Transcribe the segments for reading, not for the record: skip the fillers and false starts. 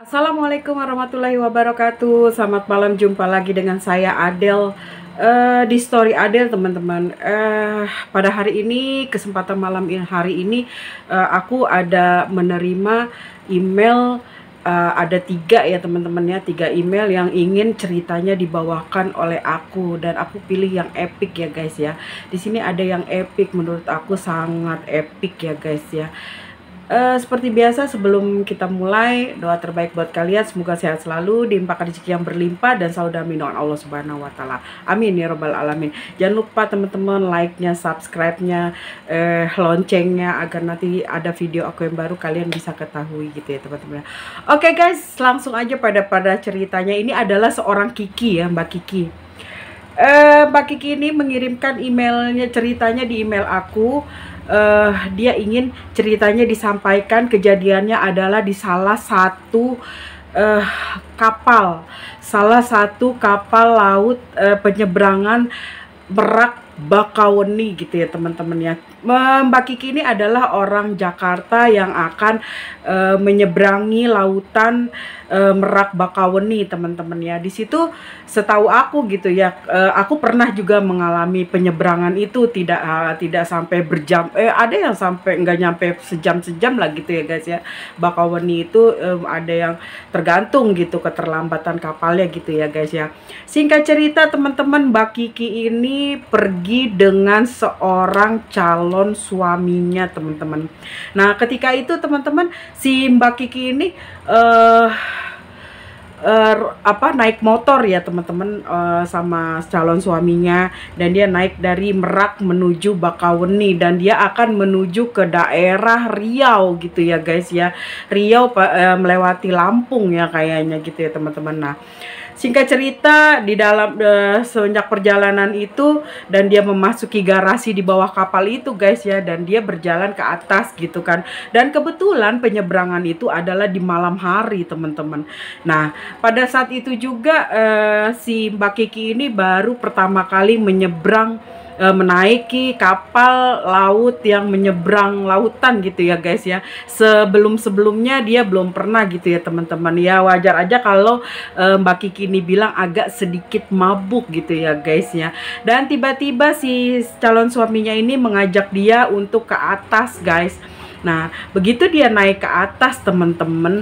Assalamualaikum warahmatullahi wabarakatuh. Selamat malam, jumpa lagi dengan saya Adel di Story Adel, teman-teman. Pada hari ini, kesempatan malam hari ini, aku ada menerima email. Ada 3 ya teman-teman ya, 3 email yang ingin ceritanya dibawakan oleh aku, dan aku pilih yang epic ya guys ya. Di sini ada yang epic, menurut aku sangat epic ya guys ya. Seperti biasa, sebelum kita mulai, doa terbaik buat kalian, semoga sehat selalu, dilimpahkan rezeki yang berlimpah, dan selalu dalam Allah Subhanahu wa Ta'ala. Amin ya Rabbal Alamin. Jangan lupa teman-teman like-nya, subscribe-nya, loncengnya, agar nanti ada video aku yang baru kalian bisa ketahui gitu ya teman-teman. Oke guys, langsung aja pada ceritanya. Ini adalah seorang Kiki ya, Mbak Kiki. Mbak Kiki ini mengirimkan emailnya, ceritanya di email aku. Dia ingin ceritanya disampaikan. Kejadiannya adalah di salah satu kapal laut, penyeberangan Merak Bakauheni gitu ya teman-teman ya. Mbak Kiki ini adalah orang Jakarta yang akan menyeberangi lautan Merak Bakauheni teman-teman ya. Di situ setahu aku gitu ya, aku pernah juga mengalami penyeberangan itu, tidak sampai berjam, ada yang sampai nggak nyampe sejam lah gitu ya guys ya. Bakauheni itu ada yang tergantung gitu keterlambatan kapalnya gitu ya guys ya. Singkat cerita teman-teman, Mbak Kiki ini pergi dengan seorang calon suaminya teman-teman. Nah ketika itu teman-teman, si Mbak Kiki ini naik motor ya teman-teman, sama calon suaminya, dan dia naik dari Merak menuju Bakauheni, dan dia akan menuju ke daerah Riau gitu ya guys ya. Riau melewati Lampung ya kayaknya gitu ya teman-teman. Nah singkat cerita, di dalam semenjak perjalanan itu, dan dia memasuki garasi di bawah kapal itu guys ya, dan dia berjalan ke atas gitu kan. Dan kebetulan penyeberangan itu adalah di malam hari teman-teman. Nah pada saat itu juga si Mbak Kiki ini baru pertama kali menyeberang, menaiki kapal laut yang menyeberang lautan gitu ya guys ya. Sebelumnya dia belum pernah gitu ya teman-teman ya. Wajar aja kalau Mbak Kiki ini bilang agak sedikit mabuk gitu ya guys ya. Dan tiba-tiba si calon suaminya ini mengajak dia untuk ke atas guys. Nah begitu dia naik ke atas teman-teman,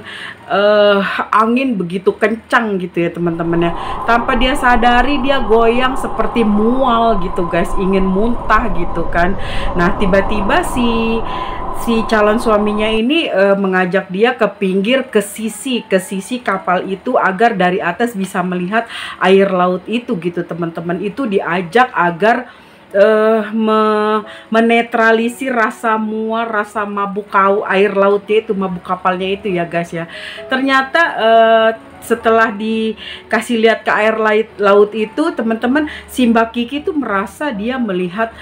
angin begitu kencang gitu ya teman-teman ya. Tanpa dia sadari dia goyang seperti mual gitu guys, ingin muntah gitu kan. Nah tiba-tiba si calon suaminya ini mengajak dia ke pinggir, ke sisi kapal itu, agar dari atas bisa melihat air laut itu gitu teman-teman. Itu diajak agar menetralisir rasa mual, rasa mabuk air lautnya itu, mabuk kapalnya itu ya guys ya. Ternyata setelah dikasih lihat ke air laut itu teman-teman, si Mbak Kiki tuh merasa dia melihat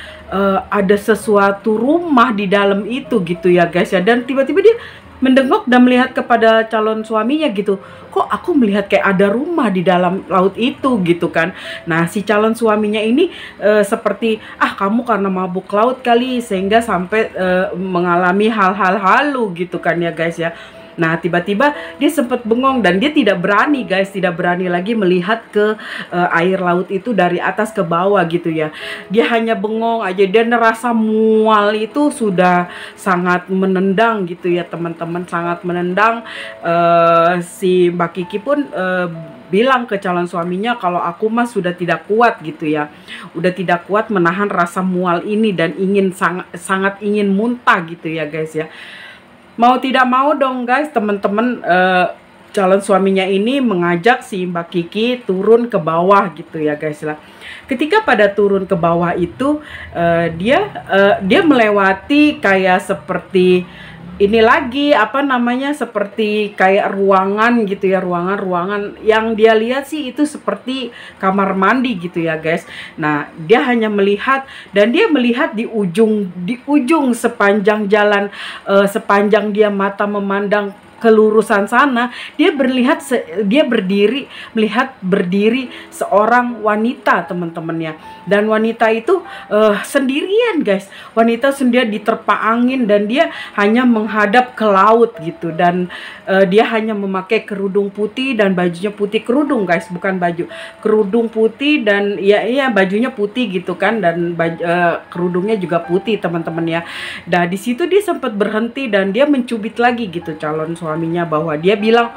ada sesuatu rumah di dalam itu gitu ya guys ya. Dan tiba-tiba dia mendengok dan melihat kepada calon suaminya gitu, kok aku melihat kayak ada rumah di dalam laut itu gitu kan. Nah si calon suaminya ini seperti, kamu karena mabuk laut kali sehingga sampai mengalami hal-hal halu gitu kan ya guys ya. Nah tiba-tiba dia sempat bengong, dan dia tidak berani guys, tidak berani lagi melihat ke air laut itu dari atas ke bawah gitu ya. Dia hanya bengong aja, dan rasa mual itu sudah sangat menendang gitu ya teman-teman, sangat menendang. Si Mbak Kiki pun bilang ke calon suaminya kalau aku mah sudah tidak kuat gitu ya, udah tidak kuat menahan rasa mual ini, dan sangat ingin muntah gitu ya guys ya. Mau tidak mau dong guys teman-teman, calon suaminya ini mengajak si Mbak Kiki turun ke bawah gitu ya guys lah. Ketika pada turun ke bawah itu, dia melewati kayak seperti ini lagi, apa namanya, seperti kayak ruangan gitu ya, ruangan yang dia lihat sih itu seperti kamar mandi gitu ya guys. Nah dia hanya melihat, dan dia melihat di ujung sepanjang jalan, sepanjang dia mata memandang kelurusan sana, dia melihat berdiri seorang wanita, teman-temannya. Dan wanita itu sendirian, guys. Wanita sendirian diterpa angin dan dia hanya menghadap ke laut gitu. Dan dia hanya memakai kerudung putih dan bajunya putih, kerudung, guys, bukan baju, kerudung putih. Dan ya bajunya putih gitu kan, dan kerudungnya juga putih, teman-teman ya. Nah, di situ dia sempat berhenti dan dia mencubit lagi gitu calon suaminya, bahwa dia bilang,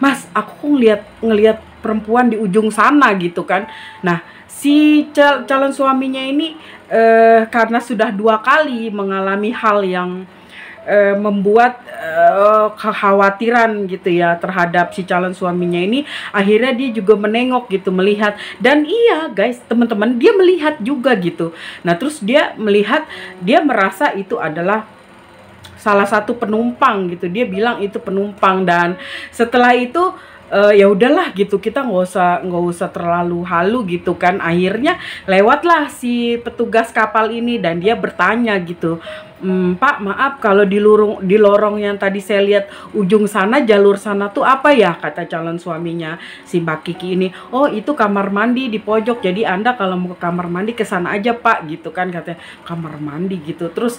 "Mas, aku ngelihat perempuan di ujung sana," gitu kan. Nah, si calon suaminya ini karena sudah 2 kali mengalami hal yang membuat kekhawatiran gitu ya terhadap si calon suaminya ini, akhirnya dia juga menengok gitu, melihat. Dan iya, guys, teman-teman, dia melihat juga gitu. Nah, terus dia merasa itu adalah salah satu penumpang gitu. Dia bilang itu penumpang. Dan setelah itu ya udahlah gitu, kita nggak usah terlalu halu gitu kan. Akhirnya lewatlah si petugas kapal ini dan dia bertanya gitu, "Pak, maaf, kalau di lorong yang tadi saya lihat ujung sana, jalur sana tuh apa ya?" Kata calon suaminya si Mbak Kiki ini. "Oh, itu kamar mandi di pojok, jadi Anda kalau mau ke kamar mandi ke sana aja, Pak," gitu kan, katanya. Kamar mandi gitu. Terus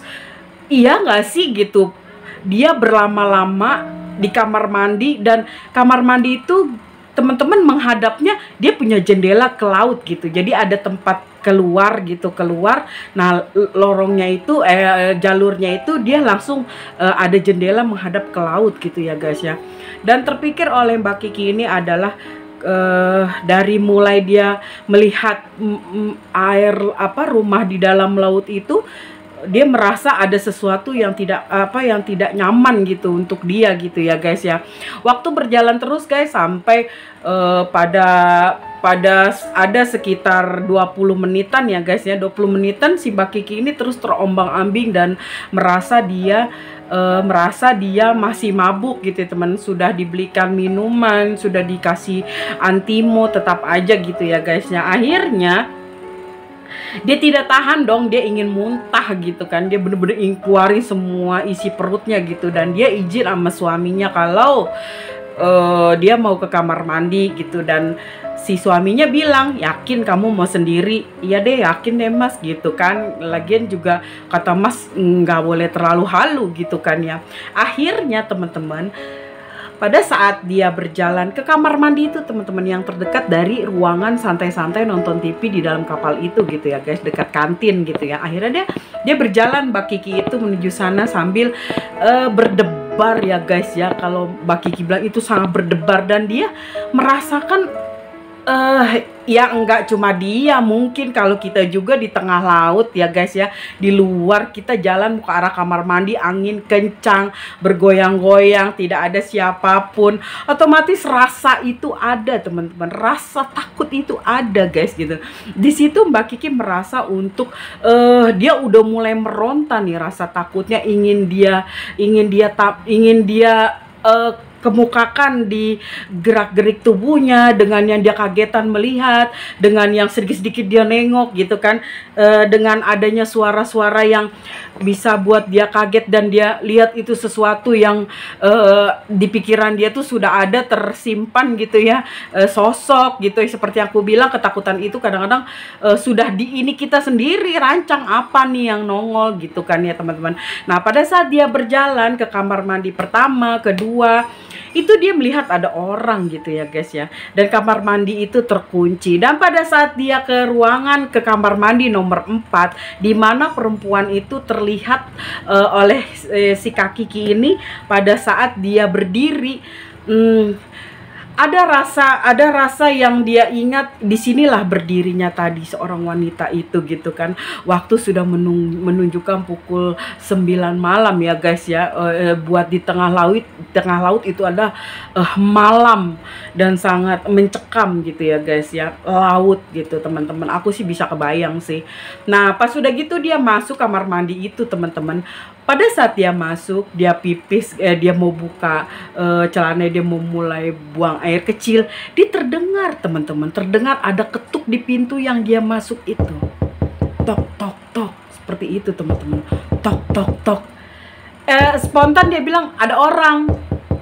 iya nggak sih gitu, dia berlama-lama di kamar mandi, dan kamar mandi itu teman-teman menghadapnya, dia punya jendela ke laut gitu. Jadi ada tempat keluar gitu, keluar. Nah, lorongnya itu jalurnya itu dia langsung ada jendela menghadap ke laut gitu ya, guys ya. Dan terpikir oleh Mbak Kiki ini adalah dari mulai dia melihat rumah di dalam laut itu, dia merasa ada sesuatu yang tidak nyaman gitu untuk dia gitu ya, guys ya. Waktu berjalan terus, guys, sampai pada ada sekitar 20 menitan ya, guys ya. 20 menitan si Mbak Kiki ini terus terombang-ambing dan merasa dia masih mabuk gitu ya, teman. Sudah dibelikan minuman, sudah dikasih antimo, tetap aja gitu ya, guys ya. Akhirnya dia tidak tahan dong, dia ingin muntah gitu kan. Dia bener-bener ingin keluarin semua isi perutnya gitu. Dan dia izin sama suaminya kalau dia mau ke kamar mandi gitu. Dan si suaminya bilang, "Yakin kamu mau sendiri?" "Iya deh, yakin deh, Mas," gitu kan. Lagian juga kata Mas nggak boleh terlalu halu gitu kan ya. Akhirnya teman-teman, pada saat dia berjalan ke kamar mandi itu, teman-teman, yang terdekat dari ruangan santai-santai nonton TV di dalam kapal itu gitu ya, guys, dekat kantin gitu ya. Akhirnya dia berjalan, Mbak Kiki itu menuju sana sambil berdebar ya, guys ya. Kalau Mbak Kiki bilang itu sangat berdebar, dan dia merasakan ya enggak cuma dia, mungkin kalau kita juga di tengah laut ya, guys ya, di luar kita jalan ke arah kamar mandi, angin kencang, bergoyang-goyang, tidak ada siapapun, otomatis rasa itu ada, teman-teman. Rasa takut itu ada, guys gitu. Di situ Mbak Kiki merasa untuk dia udah mulai meronta nih rasa takutnya, ingin dia kemukakan di gerak-gerik tubuhnya, dengan yang dia kagetan melihat, dengan yang sedikit-sedikit dia nengok gitu kan, dengan adanya suara-suara yang bisa buat dia kaget, dan dia lihat itu sesuatu yang di pikiran dia tuh sudah ada tersimpan gitu ya, sosok gitu. Seperti yang aku bilang, ketakutan itu kadang-kadang sudah ini kita sendiri rancang apa nih yang nongol gitu kan ya, teman-teman. Nah, pada saat dia berjalan ke kamar mandi pertama, kedua, itu dia melihat ada orang gitu ya, guys ya. Dan kamar mandi itu terkunci. Dan pada saat dia ke ke kamar mandi nomor 4, di mana perempuan itu terlihat oleh si Kak Kiki ini, pada saat dia berdiri, ada rasa yang dia ingat, disinilah berdirinya tadi seorang wanita itu gitu kan. Waktu sudah menunjukkan pukul 9 malam ya, guys ya. Buat di tengah laut itu ada malam dan sangat mencekam gitu ya, guys ya, laut gitu, teman-teman. Aku sih bisa kebayang sih. Nah, pas sudah gitu dia masuk kamar mandi itu, teman-teman. Pada saat dia masuk, dia pipis, dia mau buka celana, dia mau mulai buang air kecil, dia terdengar, teman-teman, terdengar ada ketuk di pintu yang dia masuk itu. Tok, tok, tok, seperti itu, teman-teman. Tok, tok, tok. Spontan dia bilang, ada orang.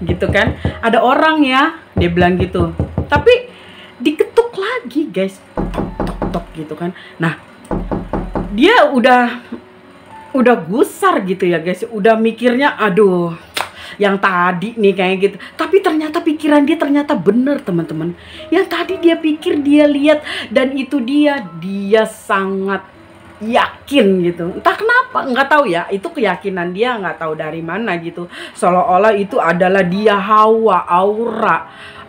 gitu kan. Ada orang ya, dia bilang gitu. Tapi diketuk lagi guys, tok tok tok gitu kan. Nah, dia udah gusar gitu ya guys, udah mikirnya aduh yang tadi nih kayak gitu. Tapi ternyata pikiran dia ternyata bener teman-teman. Yang tadi dia pikir, dia lihat, dan itu dia sangat yakin gitu. Entah kenapa, nggak tahu ya, itu keyakinan dia, nggak tahu dari mana gitu. Seolah-olah itu adalah dia Hawa,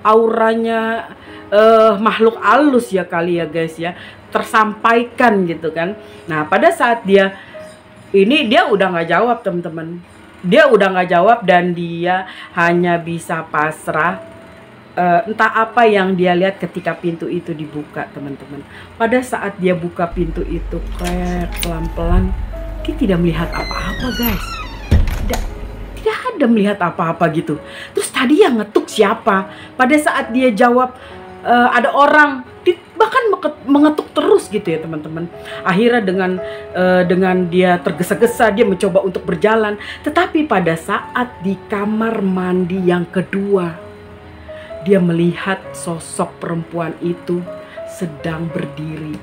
auranya makhluk halus ya kali ya guys ya, tersampaikan gitu kan. Nah pada saat dia udah nggak jawab teman-teman, dia udah nggak jawab dan dia hanya bisa pasrah. Entah apa yang dia lihat ketika pintu itu dibuka teman-teman. Pada saat dia buka pintu itu pelan-pelan, dia tidak melihat apa-apa guys. Tidak ada melihat apa-apa gitu. Terus tadi yang ngetuk siapa? Pada saat dia jawab ada orang, bahkan mengetuk terus gitu ya teman-teman. Akhirnya dengan dia tergesa-gesa, dia mencoba untuk berjalan. Tetapi pada saat di kamar mandi yang kedua, dia melihat sosok perempuan itu sedang berdiri.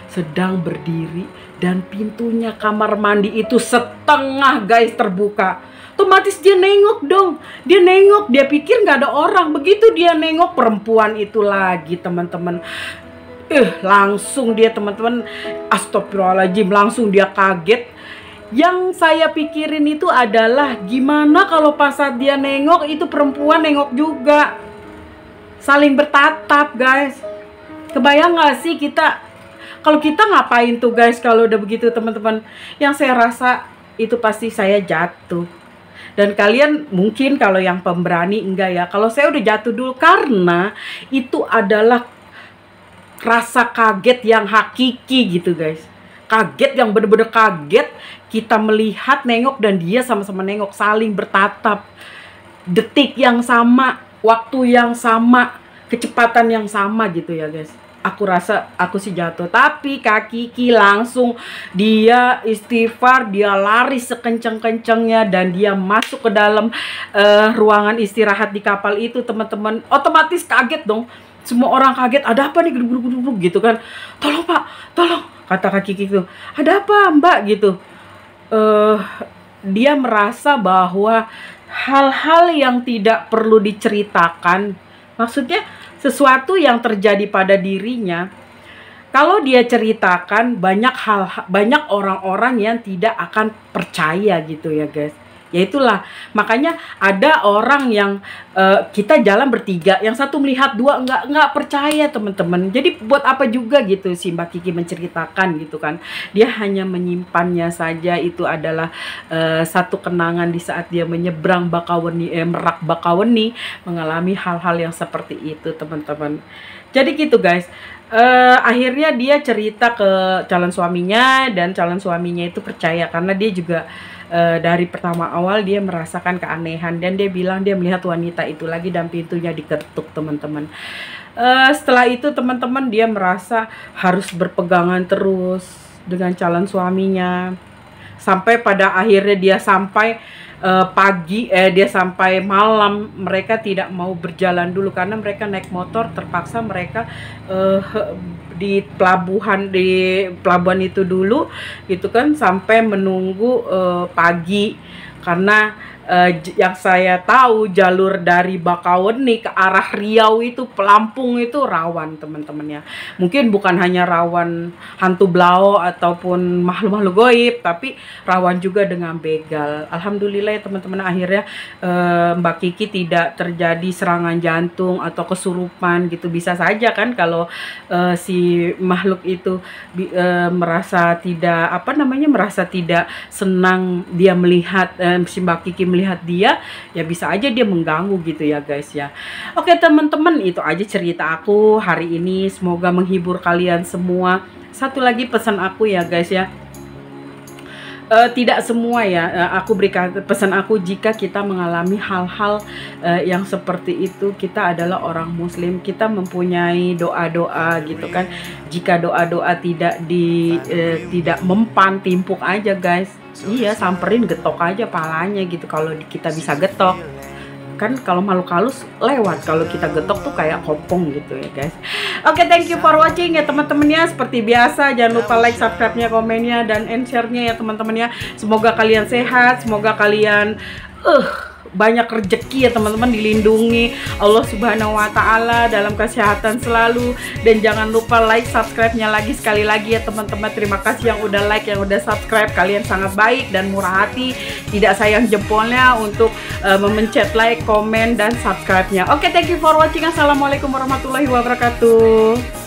Sedang berdiri, dan pintunya kamar mandi itu setengah guys terbuka. Otomatis dia nengok dong. Dia nengok, dia pikir nggak ada orang. Begitu dia nengok perempuan itu lagi teman-teman. Langsung dia teman-teman, astagfirullahaladzim, langsung dia kaget. Yang saya pikirin itu adalah gimana kalau pas saat dia nengok itu perempuan nengok juga. Saling bertatap guys. Kebayang gak sih kalau kita ngapain tuh guys kalau udah begitu teman-teman? Yang saya rasa itu pasti saya jatuh. Dan kalian mungkin kalau yang pemberani enggak ya. Kalau saya udah jatuh dulu karena itu adalah rasa kaget yang hakiki gitu guys. Kaget yang bener-bener kaget. Kita melihat, nengok, dan dia sama-sama nengok, saling bertatap. Detik yang sama, waktu yang sama, kecepatan yang sama gitu ya guys. Aku rasa aku sih jatuh. Tapi Kak Kiki langsung dia istighfar, dia lari sekenceng-kencengnya, dan dia masuk ke dalam ruangan istirahat di kapal itu teman-teman. Otomatis kaget dong. Semua orang kaget, ada apa nih gedung-gedung gitu kan. Tolong Pak, tolong, kata Kak Kiki itu. Ada apa Mbak gitu. Dia merasa bahwa hal-hal yang tidak perlu diceritakan, maksudnya sesuatu yang terjadi pada dirinya, kalau dia ceritakan banyak orang-orang yang tidak akan percaya gitu ya guys. Ya itulah, makanya ada orang yang kita jalan bertiga, yang satu melihat, dua nggak percaya teman-teman. Jadi buat apa juga gitu si Mbak Kiki menceritakan gitu kan. Dia hanya menyimpannya saja, itu adalah satu kenangan di saat dia menyeberang Merak Bakauheni, mengalami hal-hal yang seperti itu teman-teman. Jadi gitu guys. Akhirnya dia cerita ke calon suaminya, dan calon suaminya itu percaya karena dia juga dari pertama awal dia merasakan keanehan, dan dia bilang dia melihat wanita itu lagi dan pintunya diketuk teman-teman. Setelah itu teman-teman dia merasa harus berpegangan terus dengan calon suaminya sampai pada akhirnya dia sampai dia sampai malam. Mereka tidak mau berjalan dulu karena mereka naik motor, terpaksa mereka di pelabuhan itu dulu gitu kan, sampai menunggu pagi karena yang saya tahu jalur dari Bakauheni ke arah Riau itu, Lampung itu rawan teman-teman ya. Mungkin bukan hanya rawan hantu blau ataupun makhluk-makhluk goib, tapi rawan juga dengan begal. Alhamdulillah ya teman-teman, akhirnya Mbak Kiki tidak terjadi serangan jantung atau kesurupan gitu. Bisa saja kan kalau si makhluk itu merasa tidak senang dia melihat si Mbak Kiki melihat dia, ya bisa aja dia mengganggu gitu ya guys ya. Oke teman-teman, itu aja cerita aku hari ini, semoga menghibur kalian semua. Satu lagi pesan aku ya guys ya, tidak semua ya, aku berikan pesan aku, jika kita mengalami hal-hal yang seperti itu, kita adalah orang muslim, kita mempunyai doa-doa gitu kan. Jika doa-doa tidak mempan, timpuk aja guys. Iya, samperin, getok aja palanya gitu kalau kita bisa getok. Kan kalau makhluk halus lewat, kalau kita getok tuh kayak kopong gitu ya guys. Oke, thank you for watching ya teman-temannya. Seperti biasa jangan lupa like, subscribe-nya, komennya, dan share-nya ya teman-temannya. Semoga kalian sehat, semoga kalian banyak rezeki ya teman-teman, dilindungi Allah Subhanahu wa Ta'ala, dalam kesehatan selalu. Dan jangan lupa like, subscribe-nya lagi sekali lagi ya teman-teman. Terima kasih yang udah like, yang udah subscribe. Kalian sangat baik dan murah hati, tidak sayang jempolnya untuk memencet like, komen, dan subscribe-nya. Oke, thank you for watching. Assalamualaikum warahmatullahi wabarakatuh.